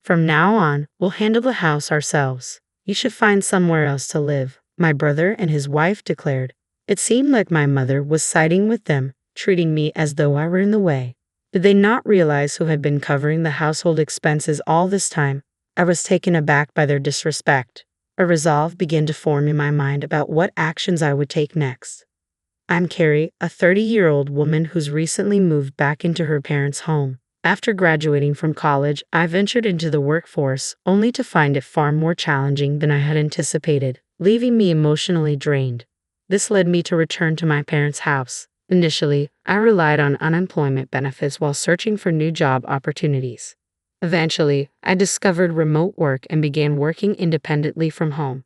From now on, we'll handle the house ourselves. You should find somewhere else to live, my brother and his wife declared. It seemed like my mother was siding with them, treating me as though I were in the way. Did they not realize who had been covering the household expenses all this time? I was taken aback by their disrespect. A resolve began to form in my mind about what actions I would take next. I'm Carrie, a 30-year-old woman who's recently moved back into her parents' home. After graduating from college, I ventured into the workforce, only to find it far more challenging than I had anticipated, leaving me emotionally drained. This led me to return to my parents' house. Initially, I relied on unemployment benefits while searching for new job opportunities. Eventually, I discovered remote work and began working independently from home.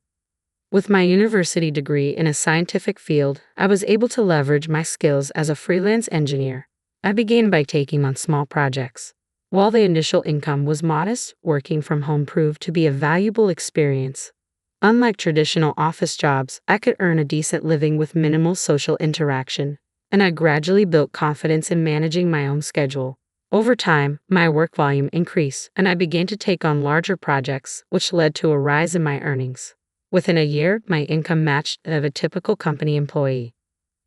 With my university degree in a scientific field, I was able to leverage my skills as a freelance engineer. I began by taking on small projects. While the initial income was modest, working from home proved to be a valuable experience. Unlike traditional office jobs, I could earn a decent living with minimal social interaction, and I gradually built confidence in managing my own schedule. Over time, my work volume increased, and I began to take on larger projects, which led to a rise in my earnings. Within a year, my income matched that of a typical company employee.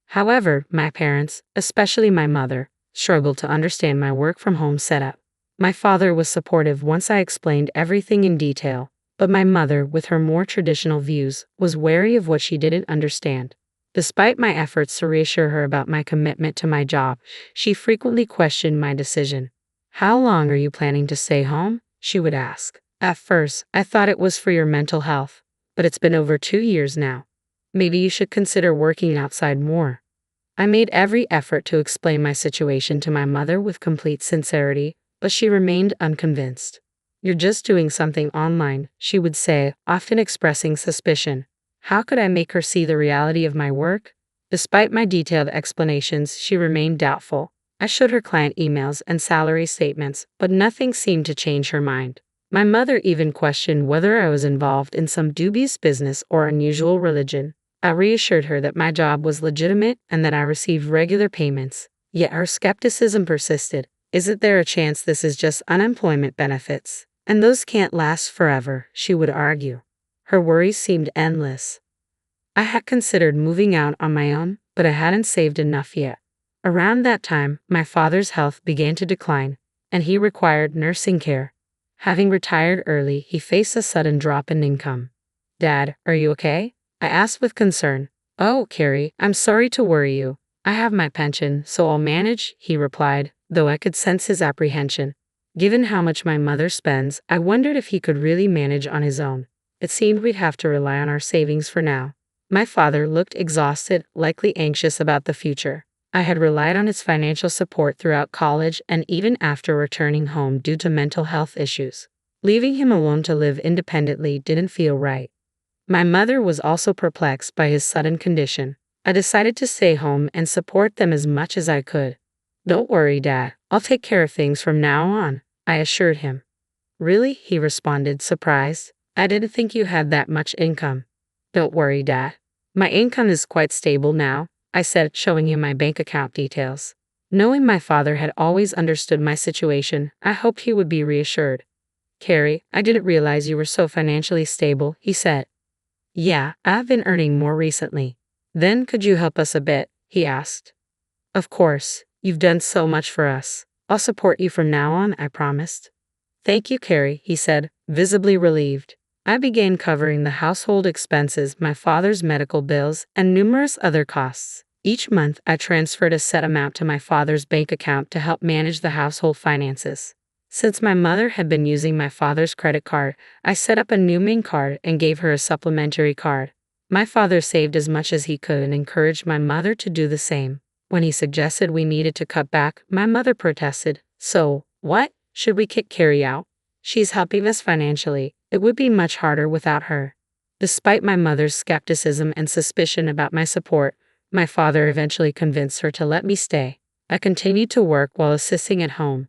However, my parents, especially my mother, struggled to understand my work-from-home setup. My father was supportive once I explained everything in detail, but my mother, with her more traditional views, was wary of what she didn't understand. Despite my efforts to reassure her about my commitment to my job, she frequently questioned my decision. "How long are you planning to stay home?" she would ask. "At first, I thought it was for your mental health, but it's been over 2 years now. Maybe you should consider working outside more." I made every effort to explain my situation to my mother with complete sincerity, but she remained unconvinced. "You're just doing something online," she would say, often expressing suspicion. How could I make her see the reality of my work? Despite my detailed explanations, she remained doubtful. I showed her client emails and salary statements, but nothing seemed to change her mind. My mother even questioned whether I was involved in some dubious business or unusual religion. I reassured her that my job was legitimate and that I received regular payments. Yet her skepticism persisted. "Isn't there a chance this is just unemployment benefits? And those can't last forever," she would argue. Her worries seemed endless. I had considered moving out on my own, but I hadn't saved enough yet. Around that time, my father's health began to decline, and he required nursing care. Having retired early, he faced a sudden drop in income. "Dad, are you okay?" I asked with concern. "Oh, Carrie, I'm sorry to worry you. I have my pension, so I'll manage," he replied, though I could sense his apprehension. Given how much my mother spends, I wondered if he could really manage on his own. It seemed we'd have to rely on our savings for now. My father looked exhausted, likely anxious about the future. I had relied on his financial support throughout college and even after returning home due to mental health issues. Leaving him alone to live independently didn't feel right. My mother was also perplexed by his sudden condition. I decided to stay home and support them as much as I could. "Don't worry, Dad. I'll take care of things from now on," I assured him. "Really?" he responded, surprised. "I didn't think you had that much income." "Don't worry, Dad. My income is quite stable now," I said, showing him my bank account details. Knowing my father had always understood my situation, I hoped he would be reassured. "Carrie, I didn't realize you were so financially stable," he said. "Yeah, I've been earning more recently." "Then could you help us a bit?" he asked. "Of course. You've done so much for us. I'll support you from now on," I promised. "Thank you, Carrie," he said, visibly relieved. I began covering the household expenses, my father's medical bills, and numerous other costs. Each month, I transferred a set amount to my father's bank account to help manage the household finances. Since my mother had been using my father's credit card, I set up a new main card and gave her a supplementary card. My father saved as much as he could and encouraged my mother to do the same. When he suggested we needed to cut back, my mother protested. "So, what? Should we kick Carrie out? She's helping us financially. It would be much harder without her." Despite my mother's skepticism and suspicion about my support, my father eventually convinced her to let me stay. I continued to work while assisting at home.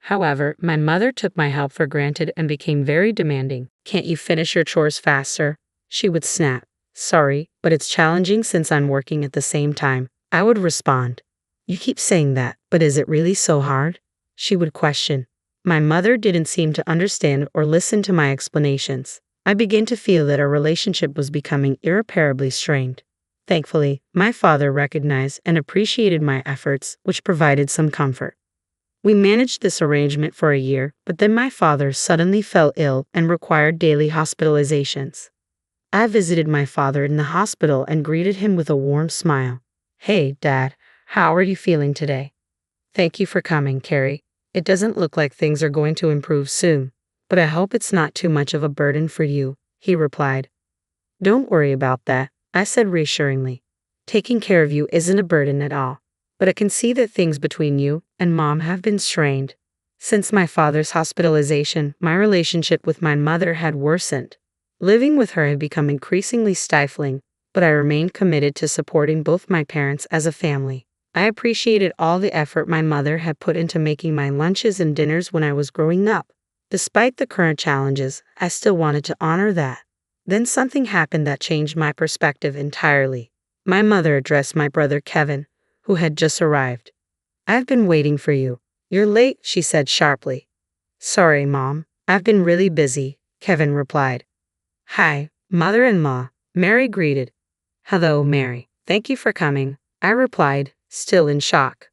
However, my mother took my help for granted and became very demanding. "Can't you finish your chores faster?" she would snap. "Sorry, but it's challenging since I'm working at the same time," I would respond. "You keep saying that, but is it really so hard?" she would question. My mother didn't seem to understand or listen to my explanations. I began to feel that our relationship was becoming irreparably strained. Thankfully, my father recognized and appreciated my efforts, which provided some comfort. We managed this arrangement for a year, but then my father suddenly fell ill and required daily hospitalizations. I visited my father in the hospital and greeted him with a warm smile. "Hey, Dad, how are you feeling today?" "Thank you for coming, Carrie. It doesn't look like things are going to improve soon, but I hope it's not too much of a burden for you," he replied. "Don't worry about that," I said reassuringly. "Taking care of you isn't a burden at all, but I can see that things between you and Mom have been strained. Since my father's hospitalization, my relationship with my mother had worsened. Living with her had become increasingly stifling, but I remained committed to supporting both my parents as a family. I appreciated all the effort my mother had put into making my lunches and dinners when I was growing up. Despite the current challenges, I still wanted to honor that. Then something happened that changed my perspective entirely. My mother addressed my brother Kevin, who had just arrived. "I've been waiting for you. You're late," she said sharply. "Sorry, Mom. I've been really busy," Kevin replied. "Hi, mother-in-law," Mary greeted. "Hello, Mary. Thank you for coming," I replied, still in shock.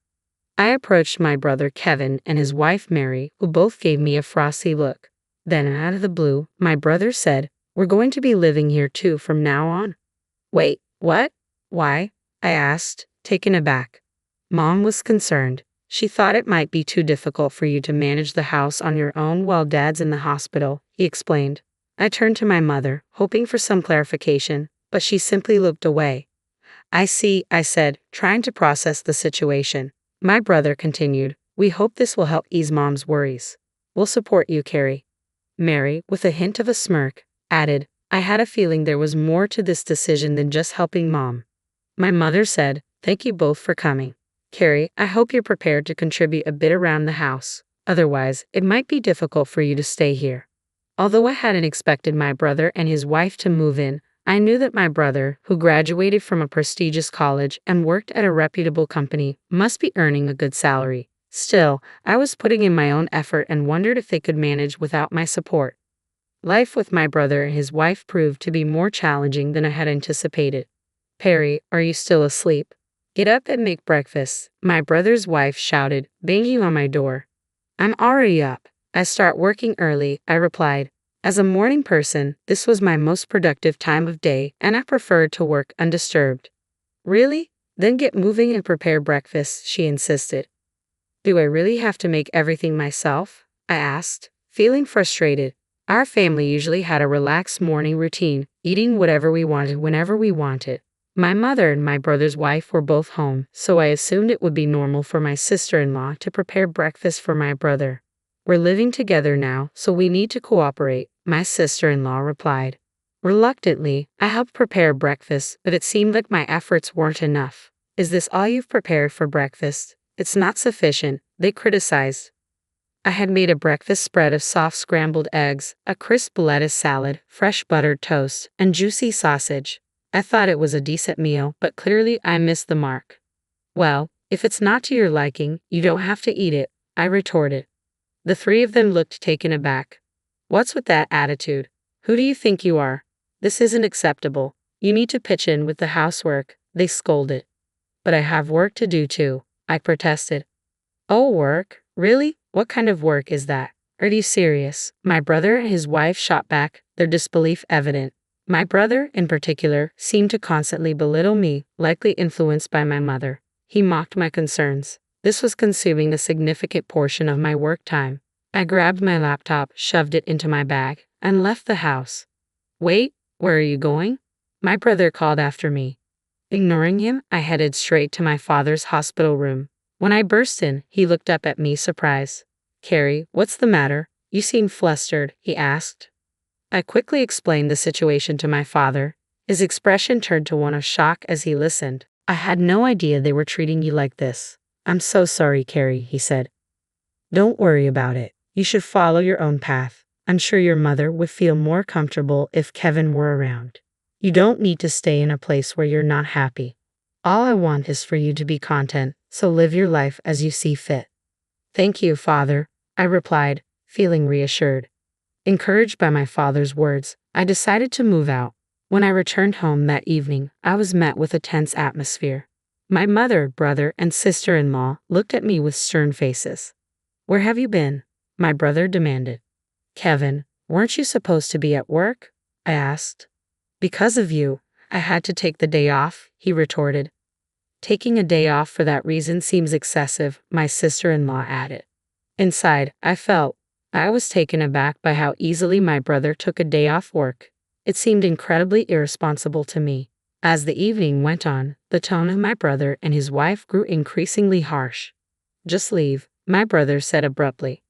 I approached my brother Kevin and his wife Mary, who both gave me a frosty look. Then, out of the blue, my brother said, "We're going to be living here too from now on." "Wait, what? Why?" I asked, taken aback. Mom was concerned. She thought it might be too difficult for you to manage the house on your own while Dad's in the hospital, he explained. I turned to my mother, hoping for some clarification, but she simply looked away. "I see," I said, trying to process the situation. My brother continued, "We hope this will help ease Mom's worries. We'll support you, Carrie." Mary, with a hint of a smirk, added, "I had a feeling there was more to this decision than just helping Mom." My mother said, "Thank you both for coming. Carrie, I hope you're prepared to contribute a bit around the house. Otherwise, it might be difficult for you to stay here." Although I hadn't expected my brother and his wife to move in, I knew that my brother, who graduated from a prestigious college and worked at a reputable company, must be earning a good salary. Still, I was putting in my own effort and wondered if they could manage without my support. Life with my brother and his wife proved to be more challenging than I had anticipated. "Perry, are you still asleep? Get up and make breakfast," my brother's wife shouted, banging on my door. "I'm already up. I start working early," I replied. As a morning person, this was my most productive time of day, and I preferred to work undisturbed. "Really? Then get moving and prepare breakfast," she insisted. "Do I really have to make everything myself?" I asked, feeling frustrated. Our family usually had a relaxed morning routine, eating whatever we wanted whenever we wanted. My mother and my brother's wife were both home, so I assumed it would be normal for my sister-in-law to prepare breakfast for my brother. "We're living together now, so we need to cooperate," my sister-in-law replied. Reluctantly, I helped prepare breakfast, but it seemed like my efforts weren't enough. "Is this all you've prepared for breakfast? It's not sufficient," they criticized. I had made a breakfast spread of soft scrambled eggs, a crisp lettuce salad, fresh buttered toast, and juicy sausage. I thought it was a decent meal, but clearly I missed the mark. "Well, if it's not to your liking, you don't have to eat it," I retorted. The three of them looked taken aback. "What's with that attitude? Who do you think you are? This isn't acceptable. You need to pitch in with the housework," they scolded. "But I have work to do too," I protested. "Oh, work? Really? What kind of work is that? Are you serious?" My brother and his wife shot back, their disbelief evident. My brother, in particular, seemed to constantly belittle me, likely influenced by my mother. He mocked my concerns. This was consuming a significant portion of my work time. I grabbed my laptop, shoved it into my bag, and left the house. "Wait, where are you going?" my brother called after me. Ignoring him, I headed straight to my father's hospital room. When I burst in, he looked up at me surprised. "Carrie, what's the matter? You seem flustered," he asked. I quickly explained the situation to my father. His expression turned to one of shock as he listened. "I had no idea they were treating you like this." "I'm so sorry, Carrie," he said. "Don't worry about it. You should follow your own path. I'm sure your mother would feel more comfortable if Kevin were around. You don't need to stay in a place where you're not happy. All I want is for you to be content, so live your life as you see fit." "Thank you, Father," I replied, feeling reassured. Encouraged by my father's words, I decided to move out. When I returned home that evening, I was met with a tense atmosphere. My mother, brother, and sister-in-law looked at me with stern faces. "Where have you been?" my brother demanded. "Kevin, weren't you supposed to be at work?" I asked. "Because of you, I had to take the day off," he retorted. "Taking a day off for that reason seems excessive," my sister-in-law added. Inside, I was taken aback by how easily my brother took a day off work. It seemed incredibly irresponsible to me. As the evening went on, the tone of my brother and his wife grew increasingly harsh. "Just leave," my brother said abruptly.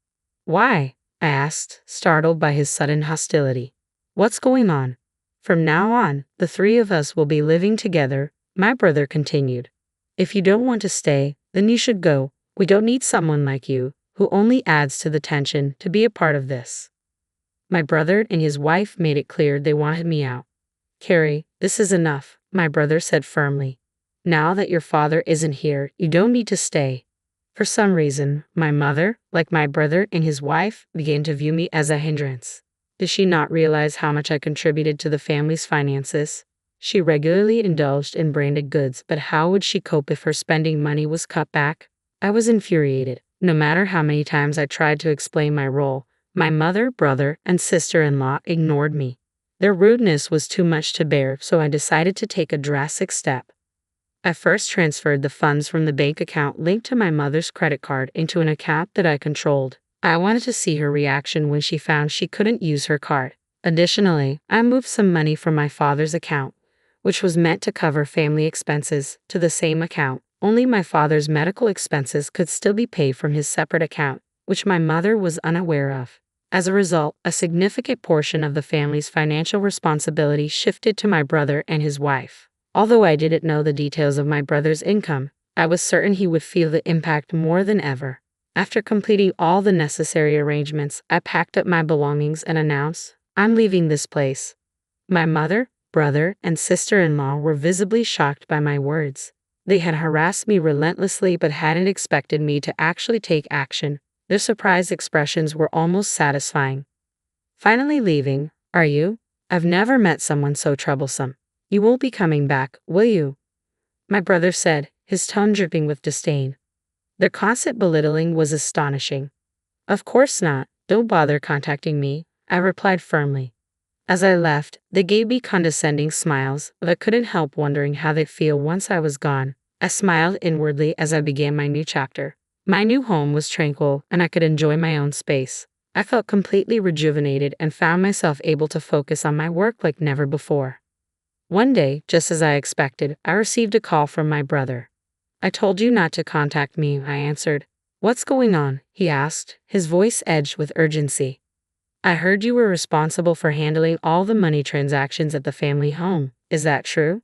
"Why?" I asked, startled by his sudden hostility. "What's going on?" "From now on, the three of us will be living together," my brother continued. "If you don't want to stay, then you should go. We don't need someone like you, who only adds to the tension, to be a part of this." My brother and his wife made it clear they wanted me out. "Carrie, this is enough," my brother said firmly. "Now that your father isn't here, you don't need to stay." For some reason, my mother, like my brother and his wife, began to view me as a hindrance. Did she not realize how much I contributed to the family's finances? She regularly indulged in branded goods, but how would she cope if her spending money was cut back? I was infuriated. No matter how many times I tried to explain my role, my mother, brother, and sister-in-law ignored me. Their rudeness was too much to bear, so I decided to take a drastic step. I first transferred the funds from the bank account linked to my mother's credit card into an account that I controlled. I wanted to see her reaction when she found she couldn't use her card. Additionally, I moved some money from my father's account, which was meant to cover family expenses, to the same account. Only my father's medical expenses could still be paid from his separate account, which my mother was unaware of. As a result, a significant portion of the family's financial responsibility shifted to my brother and his wife. Although I didn't know the details of my brother's income, I was certain he would feel the impact more than ever. After completing all the necessary arrangements, I packed up my belongings and announced, "I'm leaving this place." My mother, brother, and sister-in-law were visibly shocked by my words. They had harassed me relentlessly but hadn't expected me to actually take action. Their surprised expressions were almost satisfying. "Finally leaving, are you? I've never met someone so troublesome. You won't be coming back, will you?" my brother said, his tone dripping with disdain. Their constant belittling was astonishing. "Of course not. Don't bother contacting me," I replied firmly. As I left, they gave me condescending smiles, but I couldn't help wondering how they'd feel once I was gone. I smiled inwardly as I began my new chapter. My new home was tranquil, and I could enjoy my own space. I felt completely rejuvenated and found myself able to focus on my work like never before. One day, just as I expected, I received a call from my brother. "I told you not to contact me," I answered. "What's going on?" he asked, his voice edged with urgency. "I heard you were responsible for handling all the money transactions at the family home. Is that true?"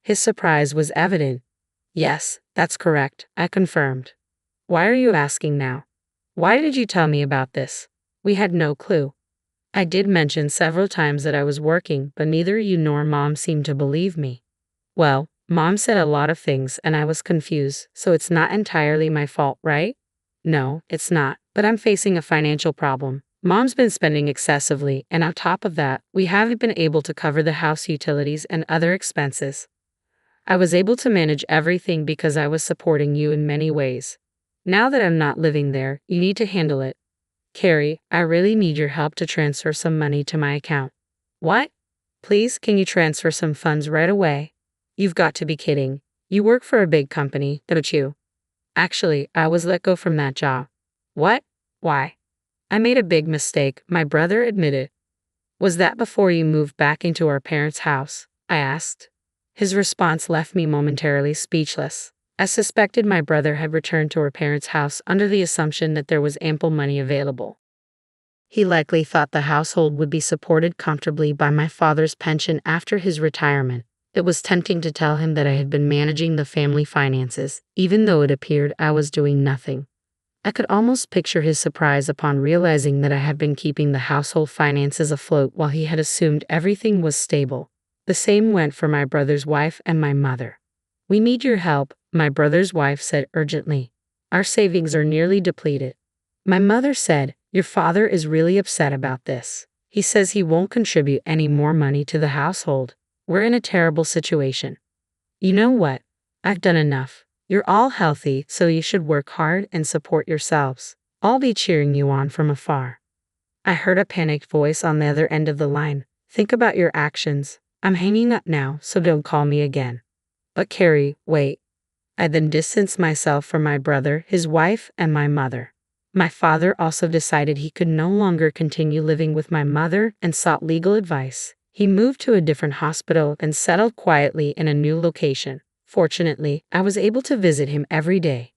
His surprise was evident. "Yes, that's correct," I confirmed. "Why are you asking now? Why did you tell me about this? We had no clue." I did mention several times that I was working, but neither you nor Mom seemed to believe me. "Well, Mom said a lot of things and I was confused, so it's not entirely my fault, right?" "No, it's not, but I'm facing a financial problem. Mom's been spending excessively, and on top of that, we haven't been able to cover the house utilities and other expenses. I was able to manage everything because I was supporting you in many ways. Now that I'm not living there, you need to handle it. Carrie, I really need your help to transfer some money to my account." "What? Please, can you transfer some funds right away?" "You've got to be kidding. You work for a big company, don't you?" "Actually, I was let go from that job." "What? Why?" "I made a big mistake," my brother admitted. "Was that before you moved back into our parents' house?" I asked. His response left me momentarily speechless. I suspected my brother had returned to our parents' house under the assumption that there was ample money available. He likely thought the household would be supported comfortably by my father's pension after his retirement. It was tempting to tell him that I had been managing the family finances, even though it appeared I was doing nothing. I could almost picture his surprise upon realizing that I had been keeping the household finances afloat while he had assumed everything was stable. The same went for my brother's wife and my mother. "We need your help," my brother's wife said urgently. "Our savings are nearly depleted." My mother said, Your father is really upset about this. He says he won't contribute any more money to the household. We're in a terrible situation. You know what? I've done enough. You're all healthy, so you should work hard and support yourselves. I'll be cheering you on from afar. I heard a panicked voice on the other end of the line. Think about your actions. I'm hanging up now, so don't call me again. But Carrie, wait. I then distanced myself from my brother, his wife, and my mother. My father also decided he could no longer continue living with my mother and sought legal advice. He moved to a different hospital and settled quietly in a new location. Fortunately, I was able to visit him every day.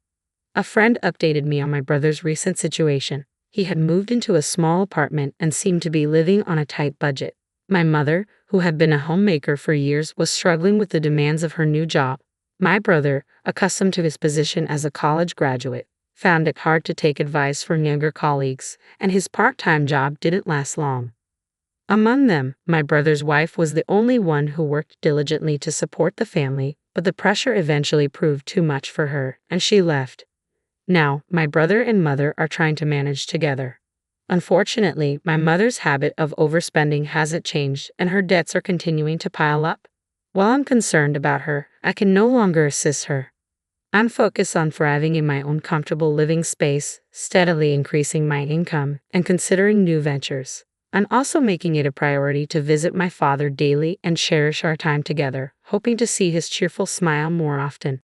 A friend updated me on my brother's recent situation. He had moved into a small apartment and seemed to be living on a tight budget. My mother, who had been a homemaker for years, was struggling with the demands of her new job. My brother, accustomed to his position as a college graduate, found it hard to take advice from younger colleagues, and his part-time job didn't last long. Among them, my brother's wife was the only one who worked diligently to support the family, but the pressure eventually proved too much for her, and she left. Now, my brother and mother are trying to manage together. Unfortunately, my mother's habit of overspending hasn't changed, and her debts are continuing to pile up. While I'm concerned about her, I can no longer assist her. I'm focused on thriving in my own comfortable living space, steadily increasing my income, and considering new ventures. I'm also making it a priority to visit my father daily and cherish our time together, hoping to see his cheerful smile more often.